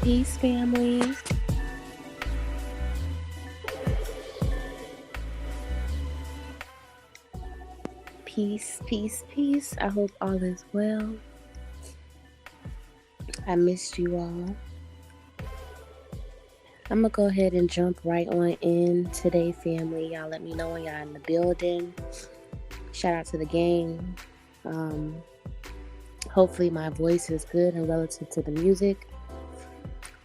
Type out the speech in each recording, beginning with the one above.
Peace, family. Peace, peace, peace. I hope all is well. I missed you all. I'm gonna go ahead and jump right on in today, family. Y'all let me know when y'all in the building. Shout out to the gang. Um, Hopefully my voice is good and relative to the music.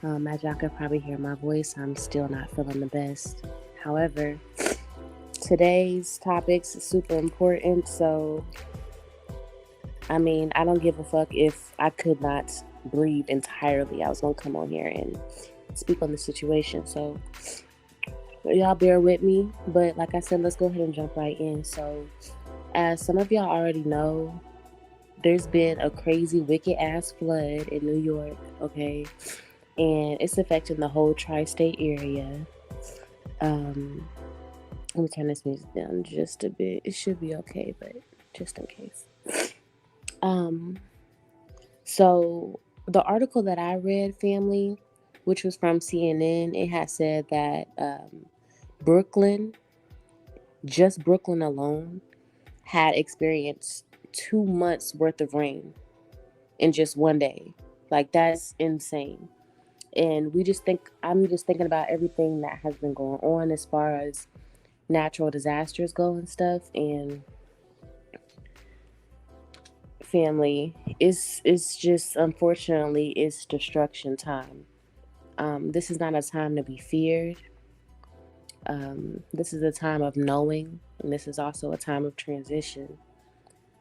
As y'all can probably hear my voice, I'm still not feeling the best. However, today's topics is super important, so I don't give a fuck if I could not breathe entirely. I was gonna come on here and speak on the situation. So y'all bear with me. But like I said, let's go ahead and jump right in. So as some of y'all already know, there's been a crazy wicked ass flood in New York, okay? And it's affecting the whole tri-state area. Um Let me turn this music down just a bit. It should be okay, but just in case. Um So the article that I read, family, which was from CNN, it had said that Brooklyn, just Brooklyn alone, had experienced 2 months worth of rain in just one day. Like that's insane. And I'm just thinking about everything that has been going on as far as natural disasters go and stuff. And family, it's just unfortunately it's destruction time. This is not a time to be feared. This is a time of knowing, and this is also a time of transition.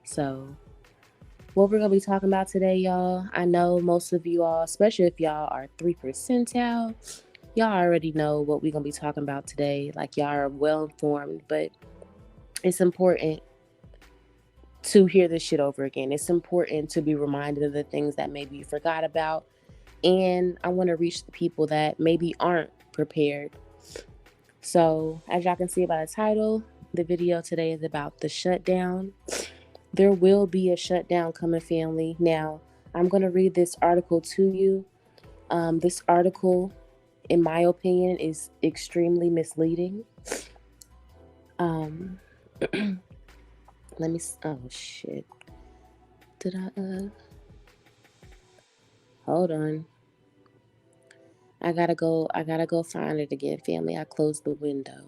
So, what we're gonna be talking about today, y'all, I know most of you all, especially if y'all are 3%, y'all already know what we're gonna be talking about today. Like, y'all are well informed, but it's important to hear this shit over again. It's important to be reminded of the things that maybe you forgot about. And I want to reach the people that maybe aren't prepared. So, as y'all can see by the title, the video today is about the shutdown. There will be a shutdown coming, family. Now, I'm going to read this article to you. This article, in my opinion, is extremely misleading. Um, Let me. Oh shit! Did I? Hold on. I gotta go. I gotta go find it again, family. I closed the window.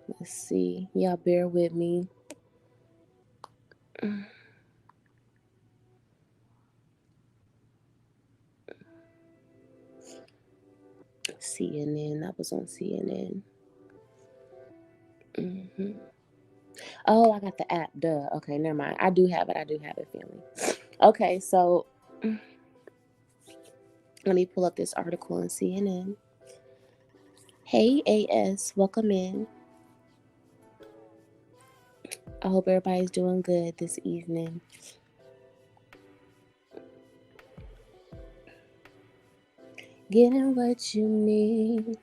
Let's see. Y'all bear with me. CNN. That was on CNN. Oh, I got the app. Duh. Okay, never mind. I do have it. I do have it, family. Okay, so let me pull up this article on CNN. Hey, AS. Welcome in. I hope everybody's doing good this evening. Getting what you need,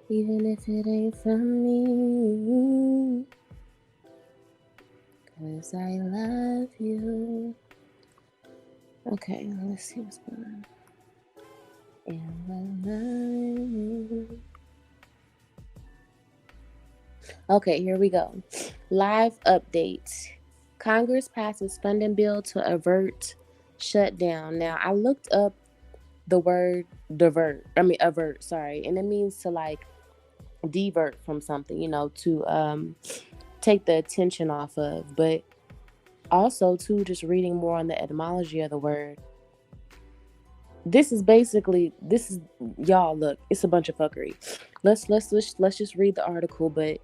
even if it ain't from me. 'Cause I love you. Okay, let's see what's going on. And I love you. Okay, here we go. Live update. Congress passes funding bill to avert shutdown. Now, I looked up the word avert, sorry, and it means to like divert from something, to take the attention off of. But also, too, just reading more on the etymology of the word, this is y'all, look, it's a bunch of fuckery. Let's just read the article. But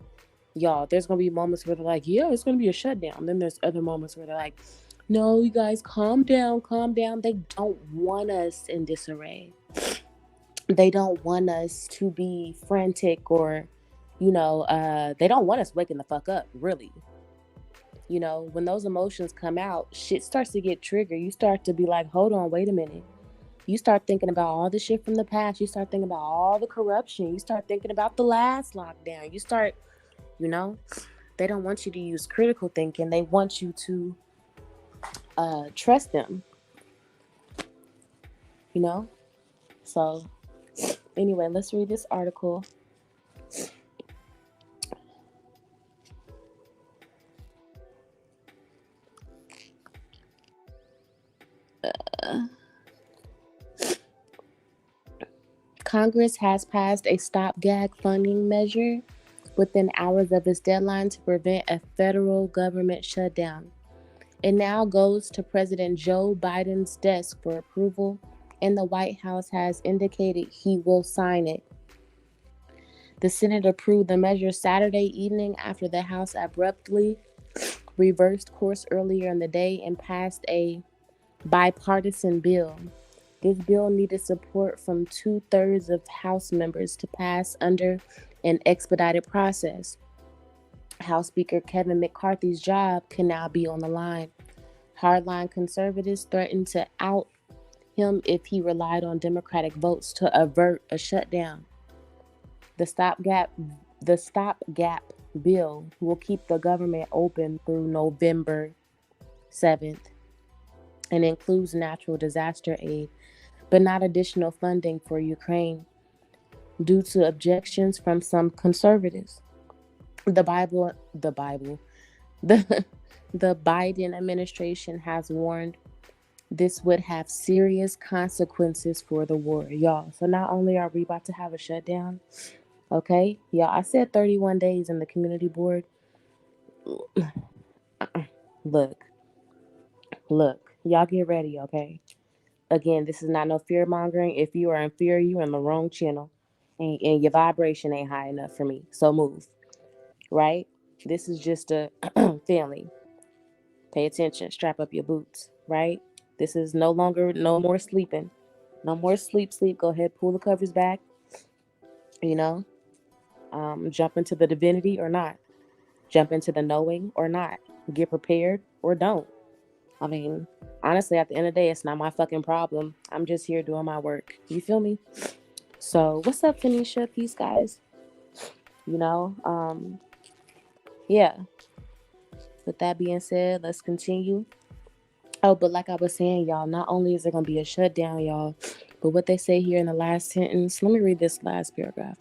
y'all, there's gonna be moments where they're like, yeah, it's gonna be a shutdown. Then there's other moments where they're like, no, you guys, calm down, calm down. They don't want us in disarray. They don't want us to be frantic, or they don't want us waking the fuck up, really. When those emotions come out, shit starts to get triggered. You start to be like, hold on, wait a minute. You start thinking about all the shit from the past. You start thinking about all the corruption. You start thinking about the last lockdown. They don't want you to use critical thinking. They want you to trust them. you know? So, anyway, let's read this article. Congress has passed a stopgap funding measure within hours of its deadline to prevent a federal government shutdown. It now goes to President Joe Biden's desk for approval, and the White House has indicated he will sign it. The Senate approved the measure Saturday evening after the House abruptly reversed course earlier in the day and passed a bipartisan bill. This bill needed support from 2/3 of House members to pass under an expedited process. House Speaker Kevin McCarthy's job can now be on the line. Hardline conservatives threatened to out him if he relied on Democratic votes to avert a shutdown. The stopgap bill will keep the government open through November 7th and includes natural disaster aid, but not additional funding for Ukraine due to objections from some conservatives. The Bible, the Bible, the the Biden administration has warned this would have serious consequences for the war, y'all. So not only are we about to have a shutdown, okay, y'all. I said 31 days in the community board. Look, look, y'all get ready, okay? Again, this is not no fear mongering. If you are in fear, you're in the wrong channel, and your vibration ain't high enough for me. So move, right? This is just a family. Pay attention. Strap up your boots, right? This is no more sleeping. No more sleep. Go ahead, pull the covers back, you know, jump into the divinity or not. Jump into the knowing or not. Get prepared or don't. I mean, honestly, at the end of the day, it's not my fucking problem. I'm just here doing my work. You feel me? So, what's up, Phoenicia? Peace, guys. You know, yeah. With that being said, let's continue. Oh, but like I was saying, y'all, not only is there going to be a shutdown, y'all, but what they say here in the last sentence, let me read this last paragraph.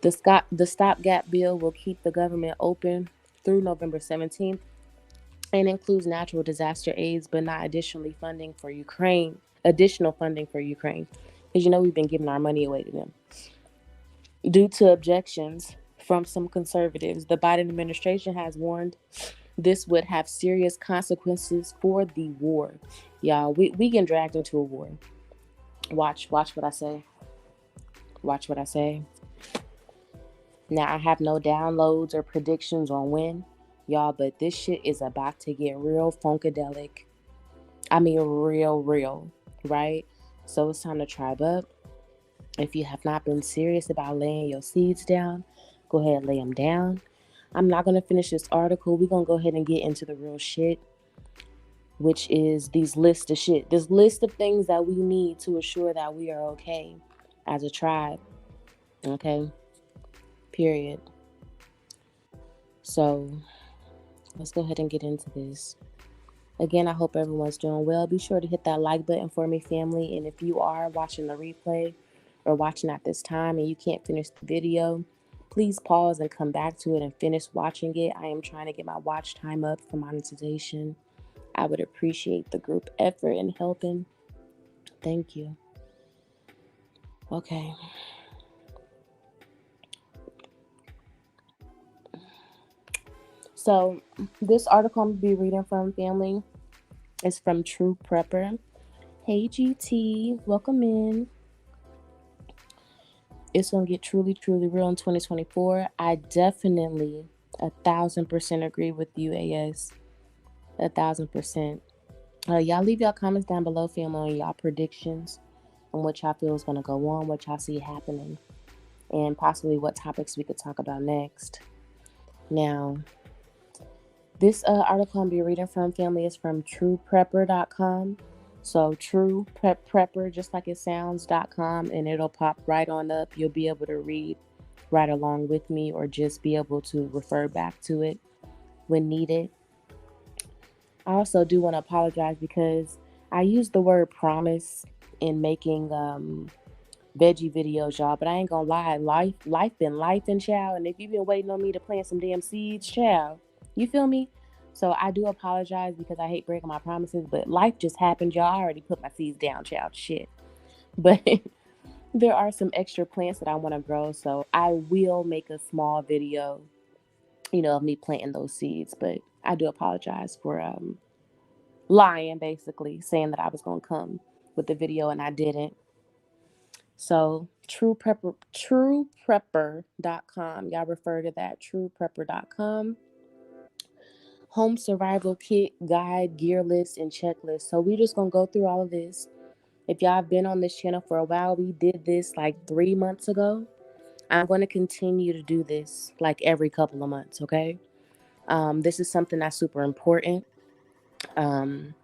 The stopgap bill will keep the government open through November 17th and includes natural disaster aids, but not additional funding for Ukraine. Because we've been giving our money away to them. Due to objections from some conservatives, the Biden administration has warned this would have serious consequences for the war. Y'all, we getting dragged into a war. Watch what I say. Watch what I say. Now, I have no downloads or predictions on when, y'all, but this shit is about to get real funkadelic. I mean, real, right? So it's time to tribe up. If you have not been serious about laying your seeds down, go ahead and lay them down. I'm not going to finish this article. We're going to go ahead and get into the real shit, which is this list of things that we need to assure that we are okay as a tribe. Okay? Period. So let's go ahead and get into this. Again, I hope everyone's doing well. Be sure to hit that like button for me, family. And if you are watching the replay or watching at this time and you can't finish the video, please pause and come back to it and finish watching it. I am trying to get my watch time up for monetization. I would appreciate the group effort in helping. Thank you. Okay. So this article I'm going to be reading from, family, is from True Prepper. Hey, GT. Welcome in. It's going to get truly, truly real in 2024. I definitely 1,000% agree with you, AS. 1,000%. Y'all leave y'all comments down below, family, on y'all predictions on what y'all feel is going to go on, what y'all see happening, and possibly what topics we could talk about next. Now, this article I'm be reading from, family, is from trueprepper.com. So true prepper, just like it sounds.com, and it'll pop right on up. You'll be able to read right along with me or just be able to refer back to it when needed. I also do want to apologize because I used the word promise in making veggie videos, y'all. But I ain't gonna lie, life been life and child. And if you've been waiting on me to plant some damn seeds, child, you feel me? So I do apologize because I hate breaking my promises, but life just happened, y'all. I already put my seeds down, child. Shit. But there are some extra plants that I want to grow, so I will make a small video, of me planting those seeds. But I do apologize for lying, basically saying that I was gonna come with the video and I didn't. So trueprepper.com. Y'all refer to that, trueprepper.com. Home survival kit, guide, gear list, and checklist. So we just gonna go through all of this. If y'all have been on this channel for a while, we did this like 3 months ago. I'm going to continue to do this like every couple of months, okay? This is something that's super important. Um,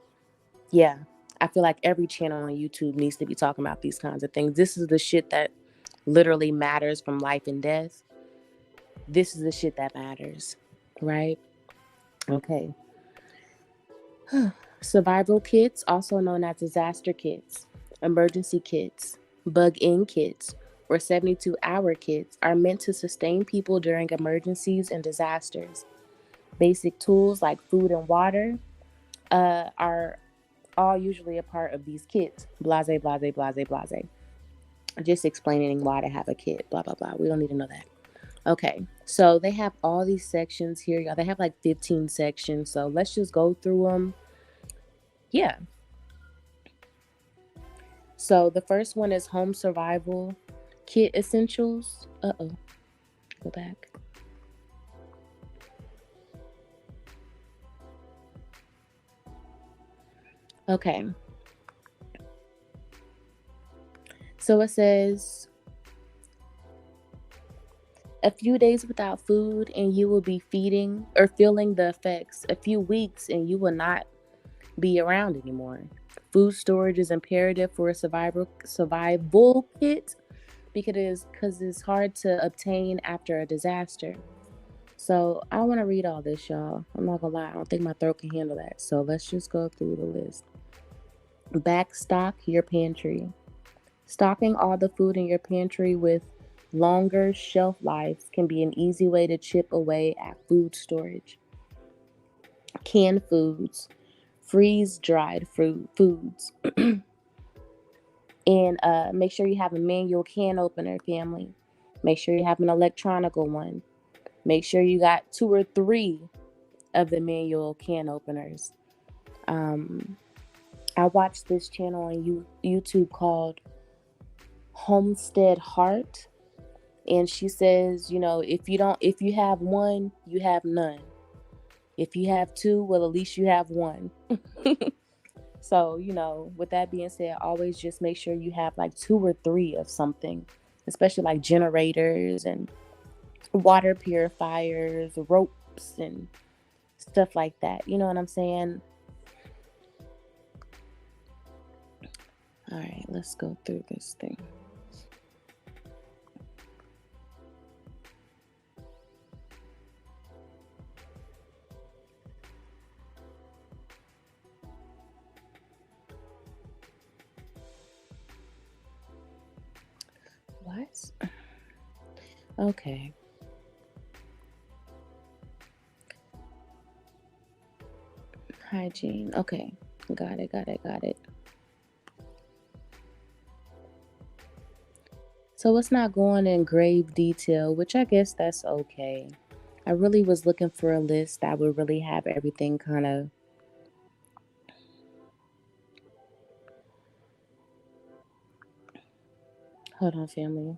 yeah, I feel like every channel on YouTube needs to be talking about these kinds of things. This is the shit that literally matters, from life and death. This is the shit that matters, right? Okay. Survival kits, also known as disaster kits, emergency kits, bug-in kits, or 72-hour kits, are meant to sustain people during emergencies and disasters. Basic tools like food and water are all usually a part of these kits. Blase, blase, blase, blase. Just explaining why to have a kit, blah, blah, blah. We don't need to know that. Okay, so they have all these sections here, y'all. They have like 15 sections, so let's just go through them. Yeah. So the first one is home survival kit essentials. Go back. Okay. So it says, a few days without food and you will be feeding or feeling the effects. A few weeks and you will not be around anymore. Food storage is imperative for a survival kit because it's hard to obtain after a disaster. So I want to read all this, y'all. I'm not gonna lie, I don't think my throat can handle that. So let's just go through the list. Backstock your pantry. Stocking all the food in your pantry with longer shelf lives can be an easy way to chip away at food storage. Canned foods, freeze dried foods. And make sure you have a manual can opener, family. Make sure you have an electronical one. Make sure you got 2 or 3 of the manual can openers. I watched this channel on YouTube called Homestead Heart, and she says, if you have one, you have none. If you have 2, well, at least you have 1. So, with that being said, always just make sure you have like 2 or 3 of something, especially like generators and water purifiers, ropes, and stuff like that. You know what I'm saying? All right, let's go through this thing. What? Okay. Hygiene. Okay. Got it. So it's not going in grave detail, which I guess that's okay. I really was looking for a list that would really have everything kind of. Hold on, family.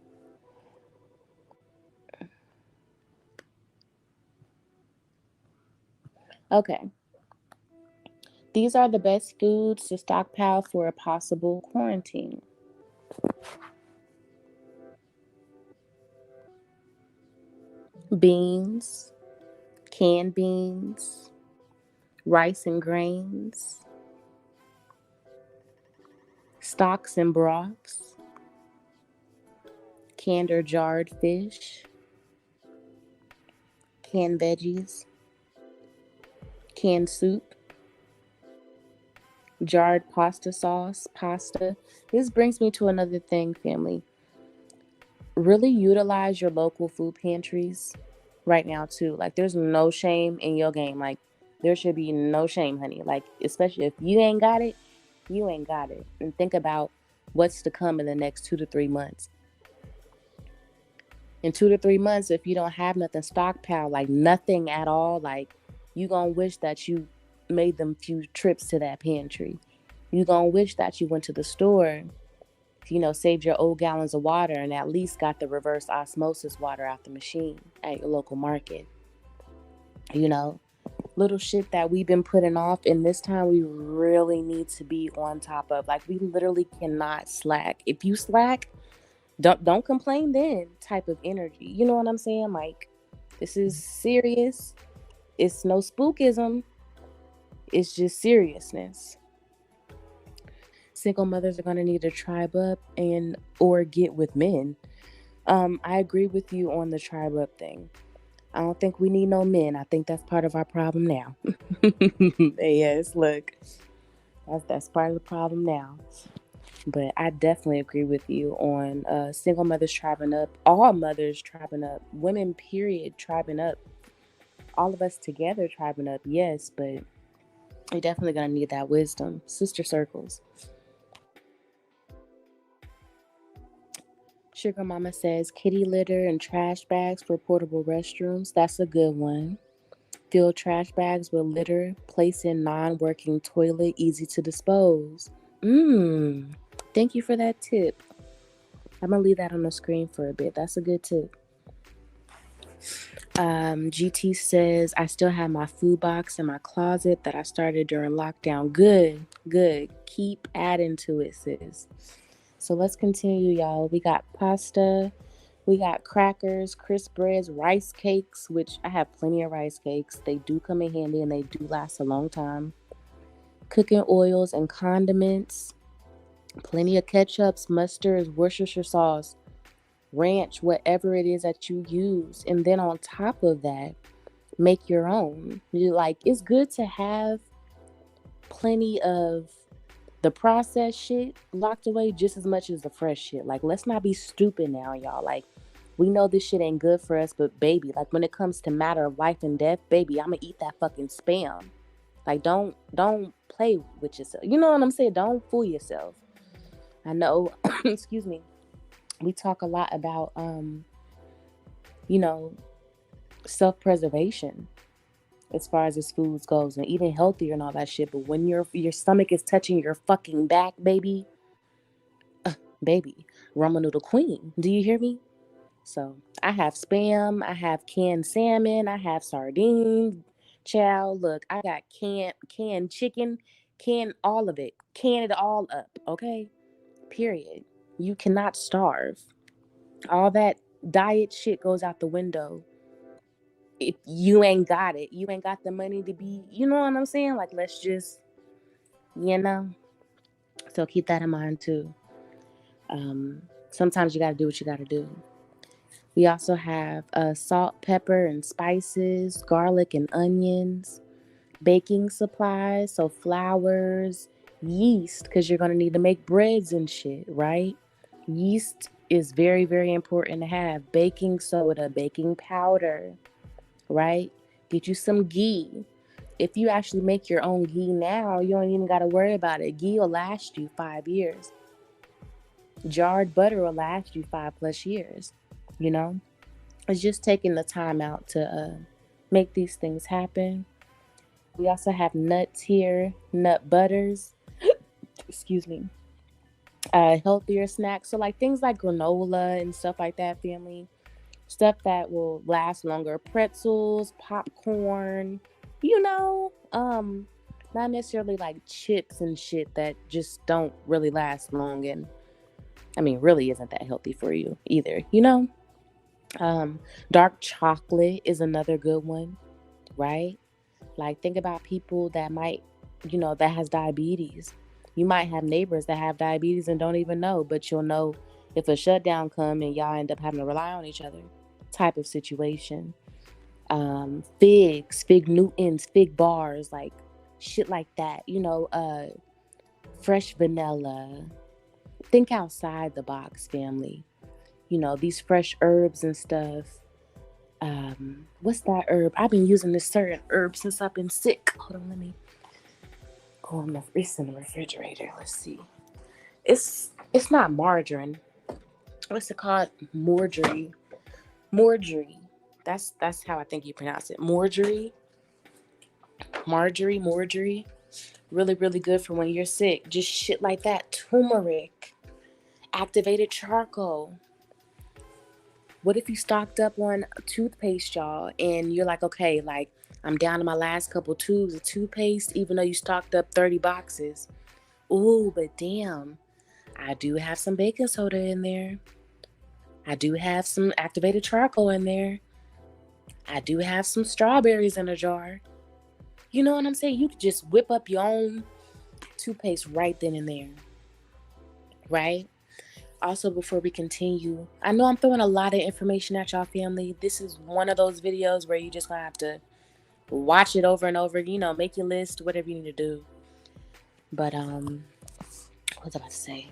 Okay. These are the best foods to stockpile for a possible quarantine. Beans, canned beans, rice and grains, stocks and broths, canned or jarred fish, canned veggies, canned soup, jarred pasta sauce, pasta. This brings me to another thing, family. Really utilize your local food pantries right now too. Like there's no shame in your game. Like there should be no shame, honey. Like especially if you ain't got it, you ain't got it. And think about what's to come in the next 2 to 3 months. In 2 to 3 months, if you don't have nothing stockpiled, like nothing at all, like you gonna wish that you made them few trips to that pantry. You gonna wish that you went to the store, saved your old gallons of water and at least got the reverse osmosis water out the machine at your local market. You know, little shit that we've been putting off, and this time we really need to be on top of. Like we literally cannot slack. If you slack, don't complain then type of energy. You know what I'm saying? Like this is serious. It's no spookism. It's just seriousness. Single mothers are going to need to tribe up and or get with men. I agree with you on the tribe up thing. I don't think we need no men. I think that's part of our problem now. Yes, look, that's part of the problem now. But I definitely agree with you on single mothers tribing up, all mothers tribing up, women period tribing up, all of us together tribing up. Yes, but you're definitely gonna need that wisdom, sister circles. Sugar Mama says kitty litter and trash bags for portable restrooms. That's a good one. Fill trash bags with litter, place in non-working toilet, easy to dispose. Mmm. Thank you for that tip. I'm gonna leave that on the screen for a bit. That's a good tip. GT says I still have my food box in my closet that I started during lockdown. Good, good. Keep adding to it, sis. So let's continue, y'all. We got pasta, we got crackers, crisp breads, rice cakes, which I have plenty of rice cakes. They do come in handy and they do last a long time. Cooking oils and condiments, plenty of ketchups, mustards, Worcestershire sauce, ranch, whatever it is that you use. And then on top of that, make your own. It's good to have plenty of the processed shit locked away just as much as the fresh shit. Like, let's not be stupid now, y'all. Like, we know this shit ain't good for us, but baby, like when it comes to matter of life and death, baby, I'ma eat that fucking spam. Like, don't play with yourself. You know what I'm saying? Don't fool yourself. I know, excuse me. We talk a lot about you know, self-preservation as far as this foods goes and eating healthier and all that shit. But when your stomach is touching your fucking back, baby, ramen noodle queen. Do you hear me? So I have spam, I have canned salmon, I have sardines. Chow, look, I got canned chicken, can all of it, can it all up, okay? Period. You cannot starve. All that diet shit goes out the window if you ain't got it. You ain't got the money to be, you know what I'm saying? Like, let's just, you know. So keep that in mind too. Sometimes you got to do what you got to do. We also have salt, pepper, and spices, garlic and onions, baking supplies, so flours, yeast, because you're going to need to make breads and shit, right? Yeast is very, very important to have. Baking soda, baking powder, right? Get you some ghee. If you actually make your own ghee now, you don't even got to worry about it. Ghee will last you 5 years. Jarred butter will last you 5+ years, you know? It's just taking the time out to make these things happen. We also have nuts here, nut butters, excuse me, healthier snacks. So, like things like granola and stuff like that, family. Stuff that will last longer. Pretzels, popcorn, you know, not necessarily like chips and shit that just don't really last long. And I mean, really isn't that healthy for you either, you know? Dark chocolate is another good one, right? Like think about people that might, that has diabetes. You might have neighbors that have diabetes and don't even know, but you'll know if a shutdown come and y'all end up having to rely on each other type of situation. Figs, fig Newtons, fig bars, like shit like that. fresh vanilla. Think outside the box, family. These fresh herbs and stuff. What's that herb? I've been using this certain herb since I've been sick. Hold on, let me go in it's in the refrigerator. Let's see. It's not margarine. What's it called? Marjorie. Marjorie. That's how I think you pronounce it. Marjorie. Marjorie. Really, really good for when you're sick. Just shit like that. Turmeric. Activated charcoal. What if you stocked up on toothpaste, y'all, and you're like, okay, like I'm down to my last couple tubes of toothpaste, even though you stocked up 30 boxes. Ooh, but damn, I do have some baking soda in there. I do have some activated charcoal in there. I do have some strawberries in a jar. You know what I'm saying? You could just whip up your own toothpaste right then and there. Right? Also, before we continue, I know I'm throwing a lot of information at y'all, family. This is one of those videos where you just gonna have to watch it over and over, make your list, whatever you need to do. But what was I about to say?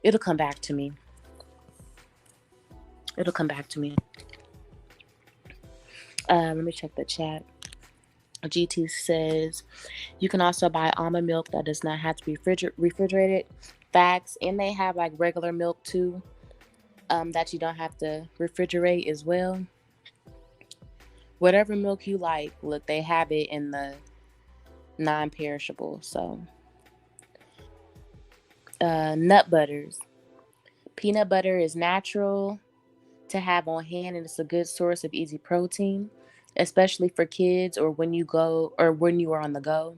It'll come back to me. Let me check the chat. GT says you can also buy almond milk that does not have to be refrigerated. Facts. And they have like regular milk too, that you don't have to refrigerate as well. Whatever milk you like, look, they have it in the non-perishable. So nut butters. Peanut butter is natural to have on hand, and it's a good source of easy protein, especially for kids or when you are on the go.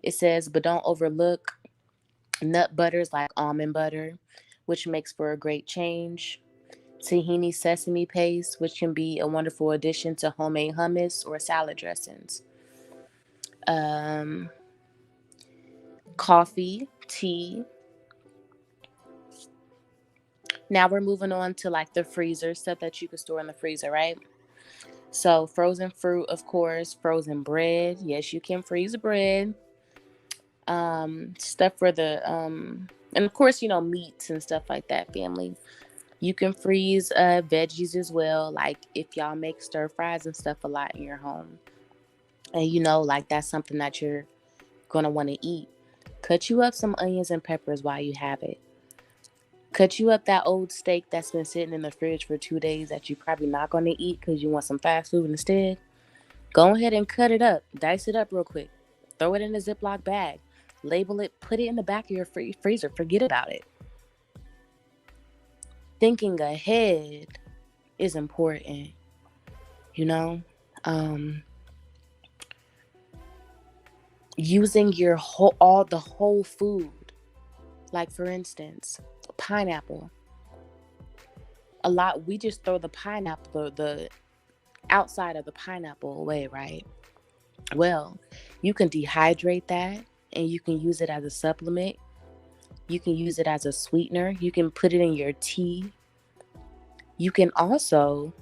It says, but don't overlook nut butters like almond butter, which makes for a great change. Tahini sesame paste, which can be a wonderful addition to homemade hummus or salad dressings. Coffee, tea. Now we're moving on to like the freezer stuff that you can store in the freezer, right? So frozen fruit, of course, frozen bread. Yes, you can freeze bread. Stuff for the and of course, meats and stuff like that, family. You can freeze veggies as well, like if y'all make stir fries and stuff a lot in your home. And like that's something that you're gonna want to eat. Cut you up some onions and peppers while you have it. Cut you up that old steak that's been sitting in the fridge for 2 days that you're probably not going to eat because you want some fast food instead. Go ahead and cut it up. Dice it up real quick. Throw it in a Ziploc bag. Label it. Put it in the back of your freezer. Forget about it. Thinking ahead is important. Using the whole food. Like for instance, pineapple. We just throw the pineapple, the outside of the pineapple away, right? Well, you can dehydrate that and you can use it as a supplement. You can use it as a sweetener. You can put it in your tea. You can also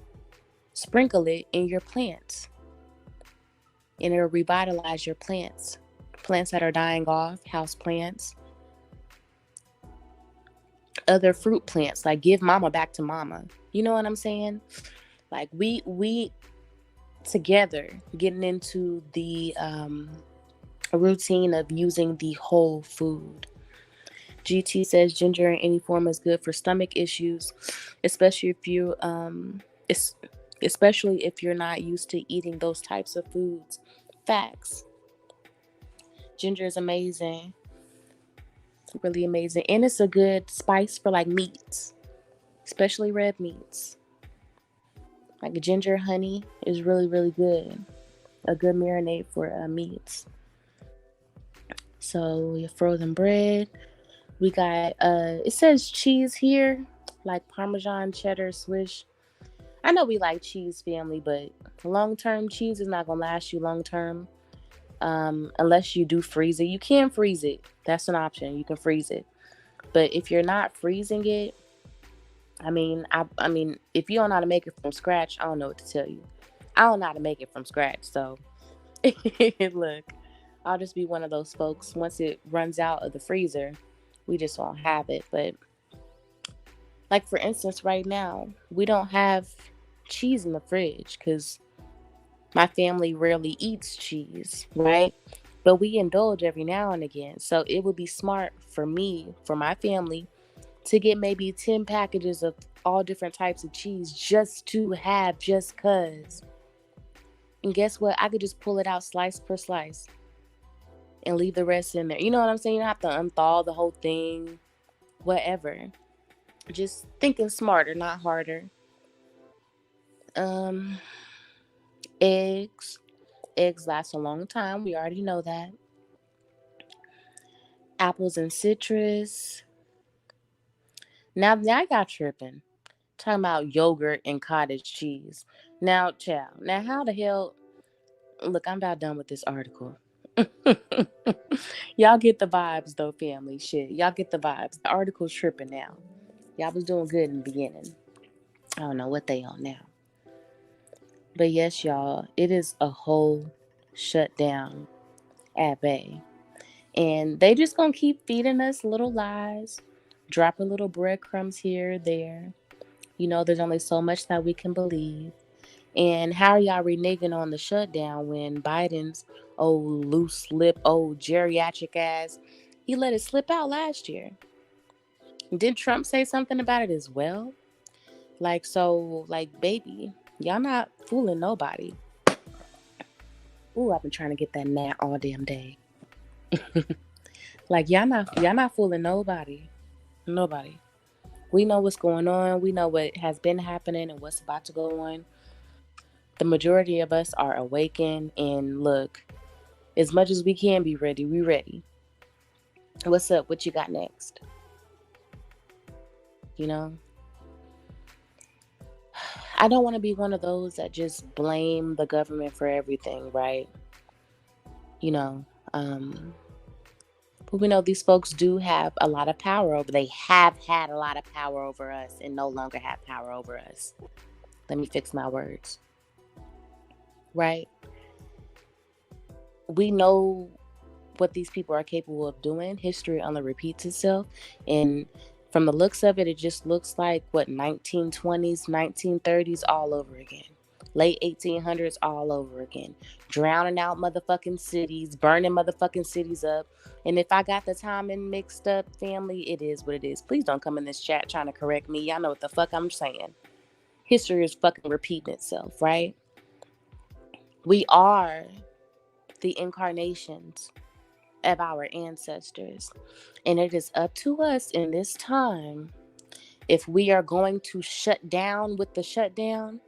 sprinkle it in your plants, and it'll revitalize your plants that are dying off, house plants, other fruit plants. Like give mama back to mama. You know what I'm saying? Like we together getting into the routine of using the whole food. GT says ginger in any form is good for stomach issues, especially if you're not used to eating those types of foods. Facts. Ginger is amazing. It's really amazing. And it's a good spice for like meats, especially red meats. Like ginger honey is really, really good. A good marinade for meats. So your frozen bread. We got it says cheese here, like Parmesan, cheddar, Swiss. I know we like cheese, family, but long term cheese is not gonna last you long term. Unless you do freeze it. You can freeze it. That's an option. You can freeze it. But if you're not freezing it, I mean, if you don't know how to make it from scratch, I don't know what to tell you. I don't know how to make it from scratch. So, look, I'll just be one of those folks. Once it runs out of the freezer, we just won't have it. But like for instance, right now we don't have cheese in the fridge because my family rarely eats cheese, right? But we indulge every now and again. So it would be smart for me, for my family, to get maybe 10 packages of all different types of cheese just to have, just cuz. And guess what? I could just pull it out slice per slice and leave the rest in there. You know what I'm saying? You don't have to unthaw the whole thing, whatever. Just thinking smarter, not harder. Um, eggs. Eggs last a long time. We already know that. Apples and citrus. Now I got tripping. Talking about yogurt and cottage cheese. Now, child. Now, how the hell? Look, I'm about done with this article. Y'all get the vibes, though, family. Shit, y'all get the vibes. The article's tripping now. Y'all was doing good in the beginning. I don't know what they on now. But yes, y'all, it is a whole shutdown at bay. And they just gonna keep feeding us little lies, dropping little breadcrumbs here or there. You know, there's only so much that we can believe. And how are y'all reneging on the shutdown when Biden's old loose lip, old geriatric ass, he let it slip out last year? Didn't Trump say something about it as well? Like, so, like, baby, y'all not fooling nobody. Ooh, I've been trying to get that gnat all damn day. Like, y'all not fooling nobody. Nobody. We know what's going on. We know what has been happening and what's about to go on. The majority of us are awakened and look, as much as we can be ready, we ready. What's up? What you got next? You know? I don't want to be one of those that just blame the government for everything, right? You know, but we know these folks do have a lot of power over. They have had a lot of power over us and no longer have power over us. Let me fix my words. Right? We know what these people are capable of doing. History only repeats itself. And from the looks of it, it just looks like what 1920s, 1930s all over again. Late 1800s all over again. Drowning out motherfucking cities, burning motherfucking cities up. And if I got the timing mixed up, family, it is what it is. Please don't come in this chat trying to correct me. Y'all know what the fuck I'm saying. History is fucking repeating itself, right? We are the incarnations of our ancestors. And it is up to us in this time if we are going to shut down with the shutdown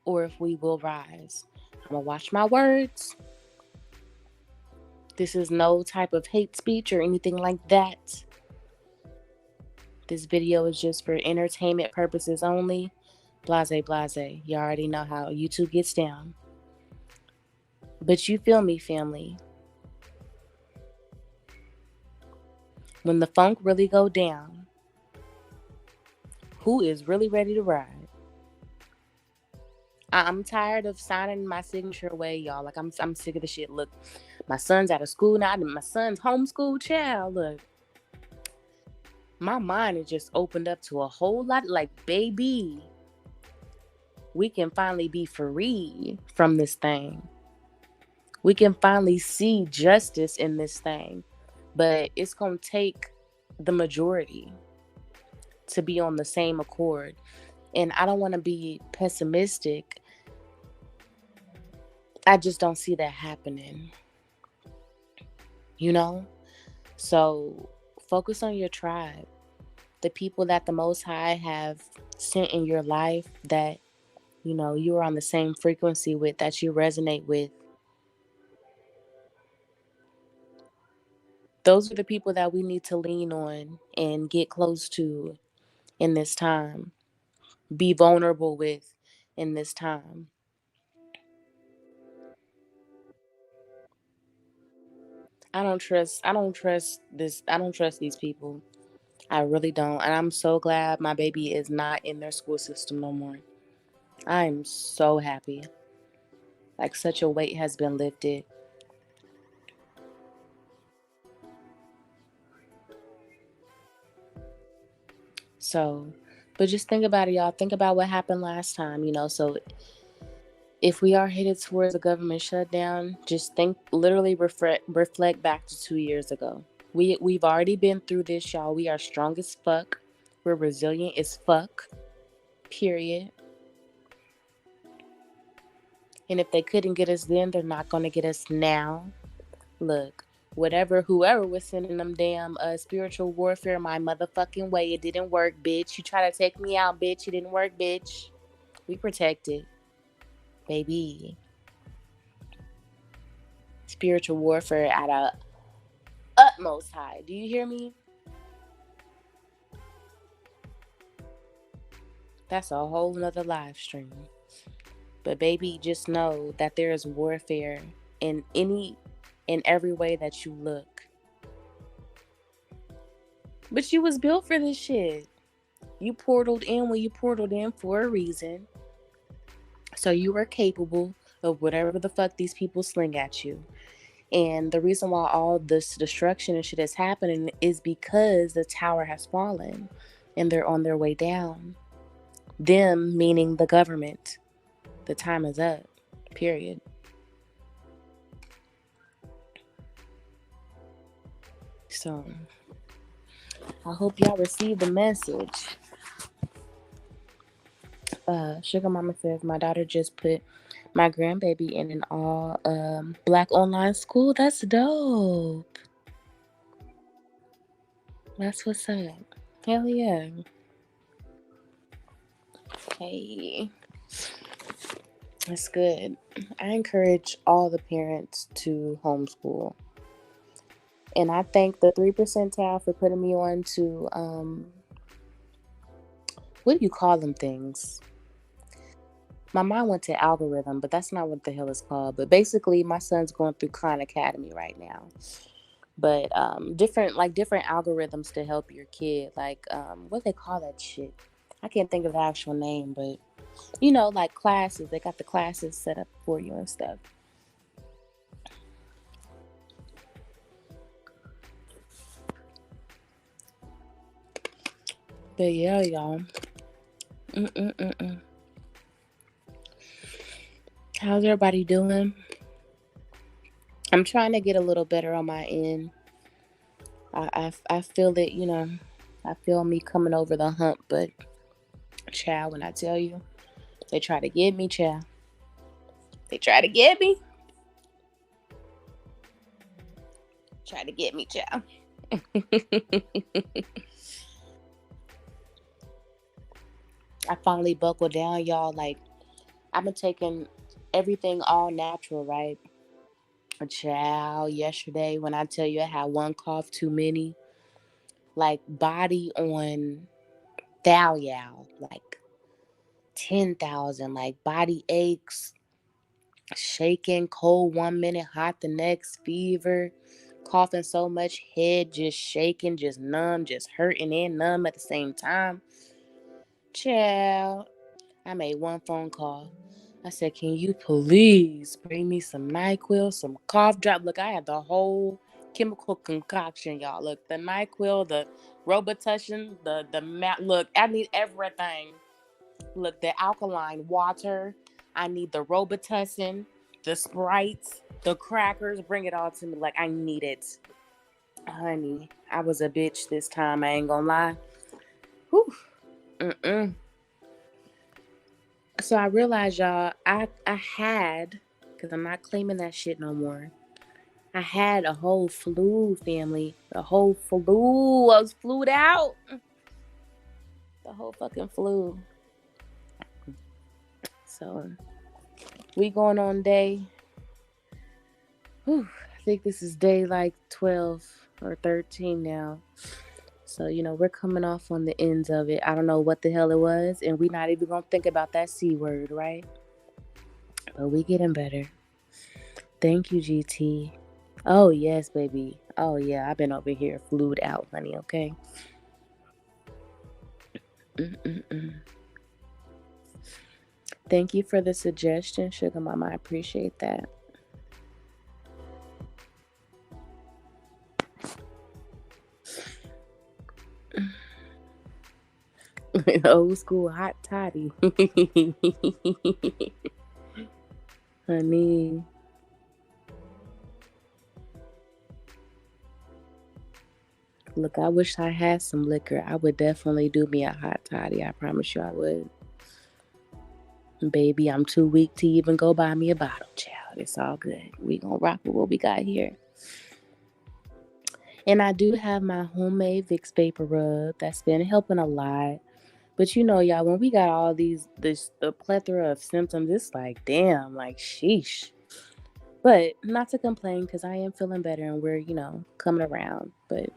or if we will rise. I'm going to watch my words. This is no type of hate speech or anything like that. This video is just for entertainment purposes only. Blase, blase. You already know how YouTube gets down. But you feel me, family. When the funk really go down, who is really ready to ride? I'm tired of signing my signature away, y'all. Like I'm sick of the shit. Look, my son's out of school now. My son's homeschool child. Look, my mind is just opened up to a whole lot. Like, baby, we can finally be free from this thing. We can finally see justice in this thing. But it's gonna take the majority to be on the same accord. And I don't want to be pessimistic. I just don't see that happening. You know? So focus on your tribe, the people that the Most High have sent in your life that, you know, you are on the same frequency with, that you resonate with. Those are the people that we need to lean on and get close to in this time, be vulnerable with in this time. I don't trust these people. I really don't. And I'm so glad my baby is not in their school system no more. I'm so happy. Like such a weight has been lifted. So, but just think about it, y'all. Think about what happened last time, So if we are headed towards a government shutdown, just think, literally reflect back to 2 years ago. We've already been through this, y'all. We are strong as fuck. We're resilient as fuck. Period. And if they couldn't get us then, they're not gonna get us now. Look, whoever was sending them damn spiritual warfare my motherfucking way, it didn't work, bitch. You try to take me out, bitch. It didn't work, bitch. We protected, baby. Spiritual warfare at a utmost high. Do you hear me? That's a whole nother live stream. But baby, just know that there is warfare in every way that you look. But you was built for this shit. You portaled in when you portaled in for a reason. So you were capable of whatever the fuck these people sling at you. And the reason why all this destruction and shit is happening is because the tower has fallen and they're on their way down. Them meaning the government. The time is up. Period. So I hope y'all receive the message. Sugar Mama says my daughter just put my grandbaby in an all black online school. That's dope. That's what's up. Hell yeah. Hey, that's good. I encourage all the parents to homeschool. And I thank the 3% for putting me on to what do you call them things? My mom went to algorithm, but that's not what the hell it's called. But basically, my son's going through Khan Academy right now. But different algorithms to help your kid. Like what they call that shit? I can't think of the actual name, but like classes. They got the classes set up for you and stuff. But yeah, y'all. Mm-mm-mm-mm. How's everybody doing? I'm trying to get a little better on my end. I feel it, I feel me coming over the hump, but child, when I tell you, they try to get me, child. They try to get me. Try to get me, child. I finally buckled down, y'all. Like, I've been taking everything all natural, right? A child, yesterday, when I tell you I had one cough too many, like body on thou like 10,000, like body aches, shaking, cold 1 minute, hot the next, fever, coughing so much, head just shaking, just numb, just hurting and numb at the same time. Child, I made one phone call. I said, can you please bring me some NyQuil, some cough drop? Look, I had the whole chemical concoction, y'all. Look, the NyQuil, the Robitussin, the mat. Look, I need everything. Look, the alkaline water. I need the Robitussin, the Sprites, the crackers. Bring it all to me. Like, I need it. Honey, I was a bitch this time. I ain't gonna lie. Whew. Mm-mm. So I realized, y'all, I had, because I'm not claiming that shit no more. I had a whole flu, family. The whole flu. I was flued out. The whole fucking flu. So we going on day. Whew, I think this is day like 12 or 13 now. So, we're coming off on the ends of it. I don't know what the hell it was. And we're not even going to think about that C word, right? But we getting better. Thank you, GT. Oh, yes, baby. Oh, yeah. I've been over here flued out, honey, okay? Mm-mm-mm. Thank you for the suggestion, Sugar Mama. I appreciate that. Old school hot toddy. Honey. Look, I wish I had some liquor. I would definitely do me a hot toddy. I promise you I would. Baby, I'm too weak to even go buy me a bottle, child. It's all good. We gonna rock with what we got here. And I do have my homemade Vicks Vapor Rub that's been helping a lot. But you know, y'all, when we got all the plethora of symptoms, it's like, damn, like, sheesh. But not to complain because I am feeling better and we're, coming around. But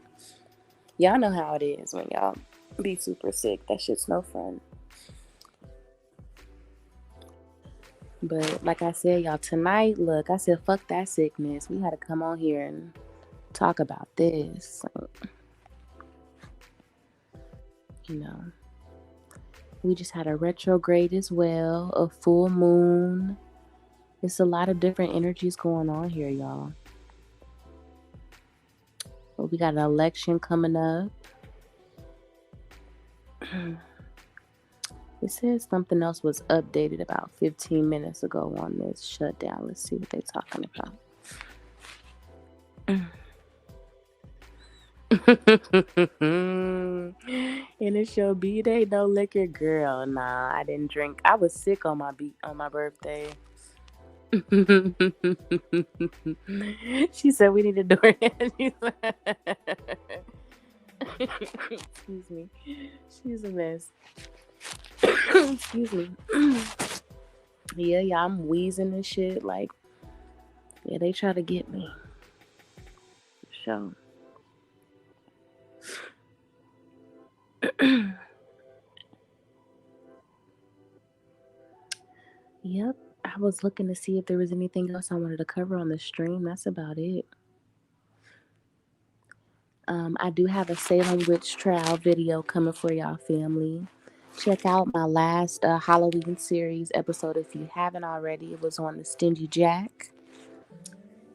y'all know how it is when y'all be super sick. That shit's no fun. But like I said, y'all, tonight, look, I said, fuck that sickness. We had to come on here and talk about this. You know, we just had a retrograde as well, a full moon. It's a lot of different energies going on here, y'all. But we got an election coming up. It says something else was updated about 15 minutes ago on this shutdown. Let's see what they're talking about. And it's your B-Day, no liquor, girl. Nah, I didn't drink. I was sick on my birthday. She said we need to do it. Excuse me. She's a mess. Excuse me. Yeah, I'm wheezing and shit. Like, yeah, they try to get me. For sure. Yep. I was looking to see if there was anything else I wanted to cover on the stream. That's about it. I do have a Salem Witch Trial video coming for y'all family. Check out my last Halloween series episode if you haven't already. It was on the Stingy Jack.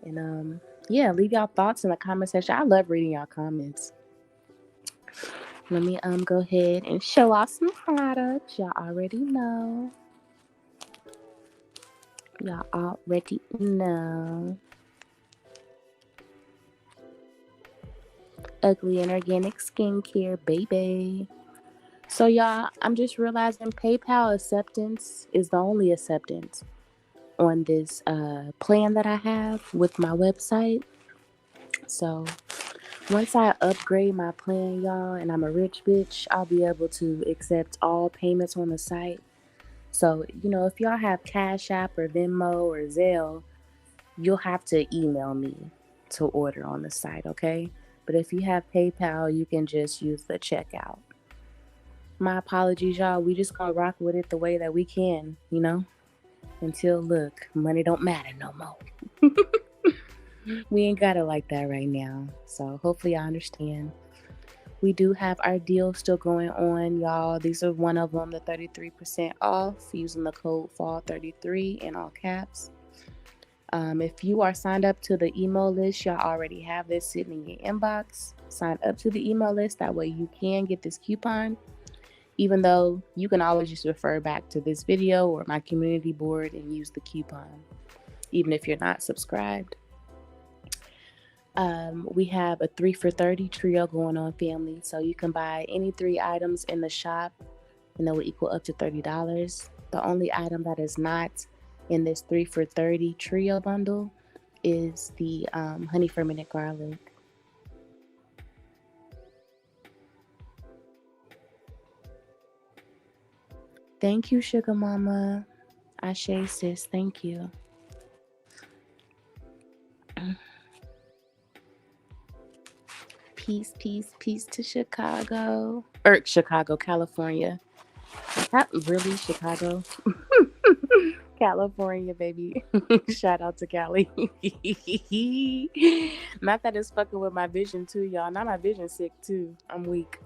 And yeah, leave y'all thoughts in the comment section. I love reading y'all comments. Let me go ahead and show off some products. Y'all already know. Ugly and Organic Skincare, baby. So y'all, I'm just realizing PayPal acceptance is the only acceptance on this plan that I have with my website. So once I upgrade my plan, y'all, and I'm a rich bitch, I'll be able to accept all payments on the site. So, if y'all have Cash App or Venmo or Zelle, you'll have to email me to order on the site, okay? But if you have PayPal, you can just use the checkout. My apologies, y'all. We just gonna rock with it the way that we can, until, look, money don't matter no more. We ain't got it like that right now. So hopefully I understand. We do have our deal still going on, y'all. These are one of them, the 33% off using the code FALL33 in all caps. If you are signed up to the email list, y'all already have this sitting in your inbox. Sign up to the email list. That way you can get this coupon, even though you can always just refer back to this video or my community board and use the coupon, even if you're not subscribed. We have a 3 for $30 trio going on, family. So you can buy any 3 items in the shop and that will equal up to $30. The only item that is not in this 3 for $30 trio bundle is the honey fermented garlic. Thank you, Sugar Mama. Ashe, sis. Thank you. Peace, peace, peace to Chicago. Chicago, California. Not really Chicago. California, baby. Shout out to Cali. Not that it's fucking with my vision too, y'all. Not my vision sick too. I'm weak.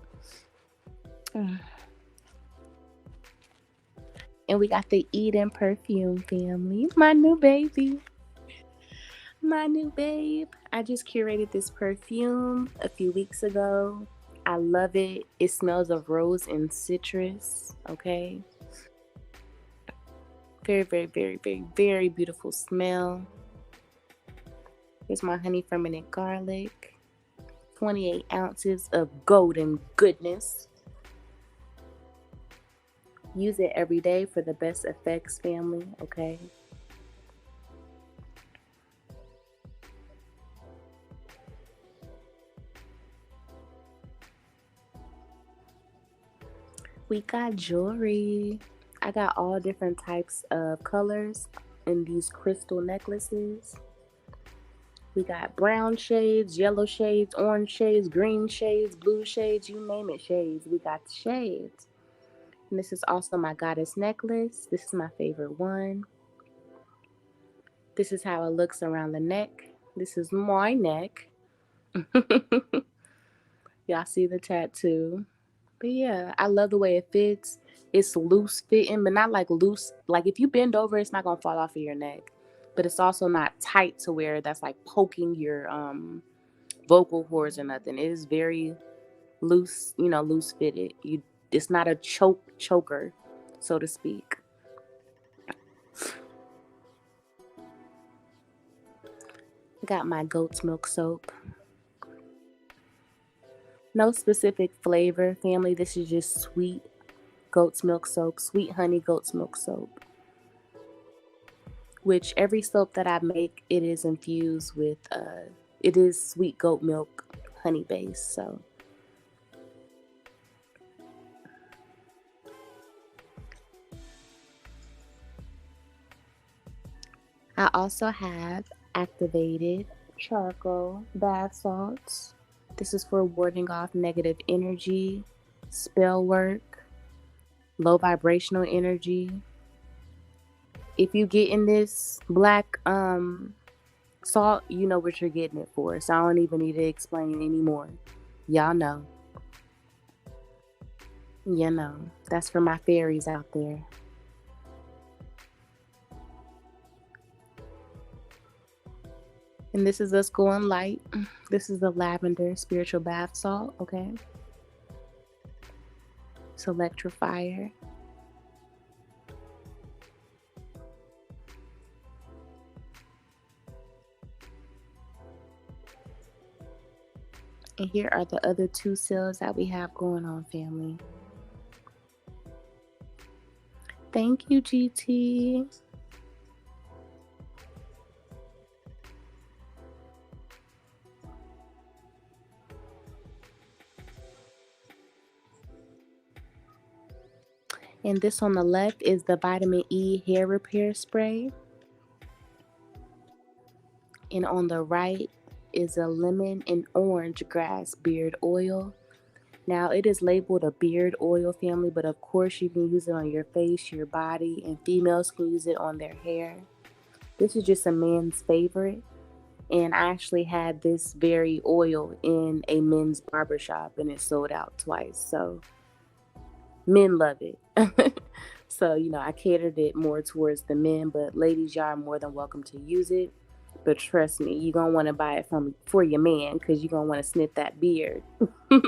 And we got the Eden perfume family. My new baby. My new babe. I just curated this perfume a few weeks ago. I love it. It smells of rose and citrus. Okay. Very, very, very, very, very beautiful smell. Here's my honey fermented garlic. 28 ounces of golden goodness. Use it every day for the best effects, family. Okay. We got jewelry. I got all different types of colors in these crystal necklaces. We got brown shades, yellow shades, orange shades, green shades, blue shades, you name it, shades. We got the shades. And this is also my goddess necklace. This is my favorite one. This is how it looks around the neck. This is my neck. Y'all see the tattoo. But yeah, I love the way it fits. It's loose fitting, but not like loose. Like if you bend over, it's not gonna fall off of your neck. But it's also not tight to where that's like poking your vocal cords or nothing. It is very loose, loose fitted. It's not a choker, so to speak. Got my goat's milk soap. No specific flavor, family. This is just sweet goat's milk soap, sweet honey goat's milk soap. Which every soap that I make, it is infused with, it is sweet goat milk honey base. So I also have activated charcoal bath salts. This is for warding off negative energy, spell work, low vibrational energy. If you get in this black salt, you know what you're getting it for. So I don't even need to explain anymore. Y'all know. That's for my fairies out there. And this is us going light. This is the lavender spiritual bath salt, okay? Selectrifier. And here are the other two sales that we have going on, family. Thank you, GT. And this on the left is the vitamin E hair repair spray. And on the right is a lemon and orange grass beard oil. Now it is labeled a beard oil, family, but of course you can use it on your face, your body, and females can use it on their hair. This is just a man's favorite. And I actually had this very oil in a men's barbershop and it sold out twice. So men love it. So, I catered it more towards the men, but ladies, y'all are more than welcome to use it. But trust me, you're going to want to buy it for your man because you're going to want to sniff that beard. You're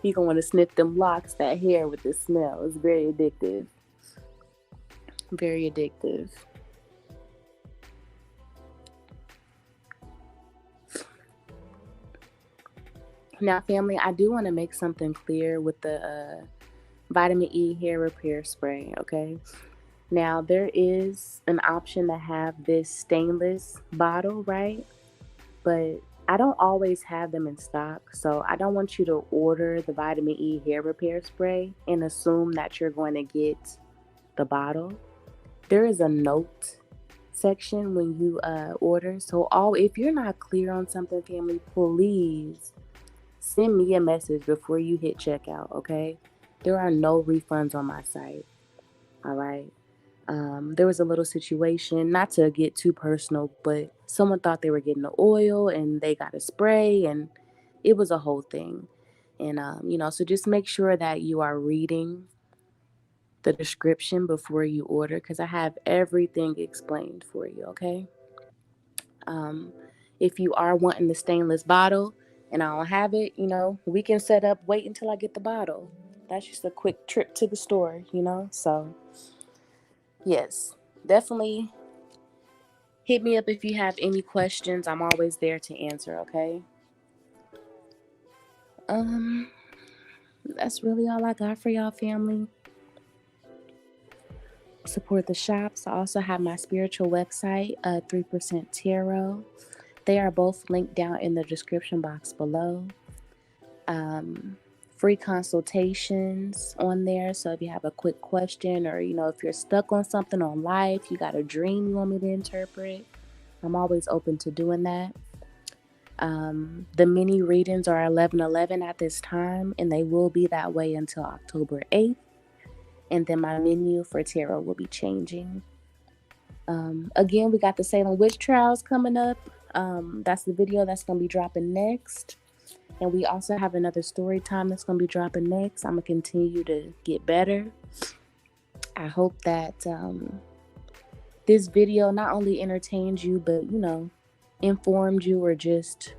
going to want to sniff them locks, that hair with the smell. It's very addictive. Very addictive. Now, family, I do want to make something clear with the vitamin E hair repair spray, okay? Now, there is an option to have this stainless bottle, right? But I don't always have them in stock, so I don't want you to order the vitamin E hair repair spray and assume that you're going to get the bottle. There is a note section when you order. So if you're not clear on something, family, please send me a message before you hit checkout, okay? There are no refunds on my site, all right? There was a little situation, not to get too personal, but someone thought they were getting the oil and they got a spray, and it was a whole thing. And, so just make sure that you are reading the description before you order because I have everything explained for you, okay? Um, if you are wanting the stainless bottle and I don't have it, we can set up, wait until I get the bottle. That's just a quick trip to the store. So, yes, definitely hit me up if you have any questions. I'm always there to answer, okay? Um, that's really all I got for y'all, family. Support the shops. I also have my spiritual website, 3% Tarot. They are both linked down in the description box below. Free consultations on there. So if you have a quick question or, if you're stuck on something on life, you got a dream you want me to interpret, I'm always open to doing that. The mini readings are 11/11 at this time, and they will be that way until October 8th. And then my menu for tarot will be changing. Again, we got the Salem Witch Trials coming up. That's the video that's going to be dropping next. And we also have another story time that's going to be dropping next. I'm going to continue to get better. I hope that this video not only entertained you, but, informed you or just,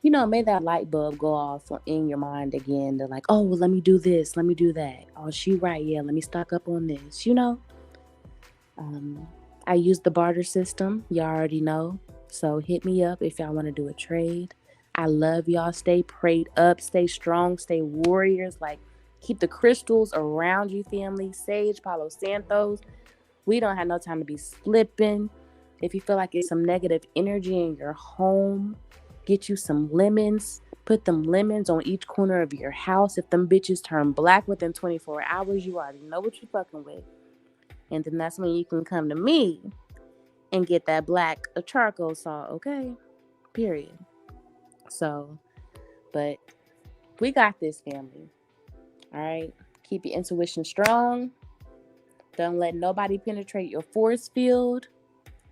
made that light bulb go off in your mind again. They're like, oh, well, let me do this. Let me do that. Oh, she right. Yeah, let me stock up on this, I use the barter system. Y'all already know. So hit me up if y'all want to do a trade. I love y'all. Stay prayed up. Stay strong. Stay warriors. Like, keep the crystals around you, family. Sage, Palo Santos. We don't have no time to be slipping. If you feel like it's some negative energy in your home, get you some lemons. Put them lemons on each corner of your house. If them bitches turn black within 24 hours, you already know what you're fucking with. And then that's when you can come to me and get that black charcoal salt, okay? Period. So, but we got this, family. All right? Keep your intuition strong. Don't let nobody penetrate your force field.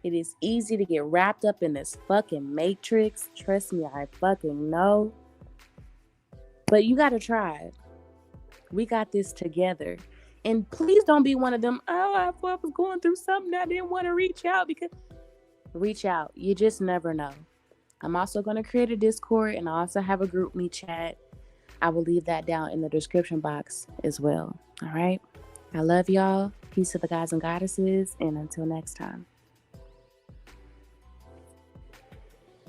It is easy to get wrapped up in this fucking matrix. Trust me, I fucking know. But you got to try it. We got this together. And please don't be one of them, oh, I was going through something, I didn't want to reach out, because reach out. You just never know. I'm also going to create a Discord, and I also have a GroupMe chat. I will leave that down in the description box as well. All right. I love y'all. Peace to the guys and goddesses. And until next time.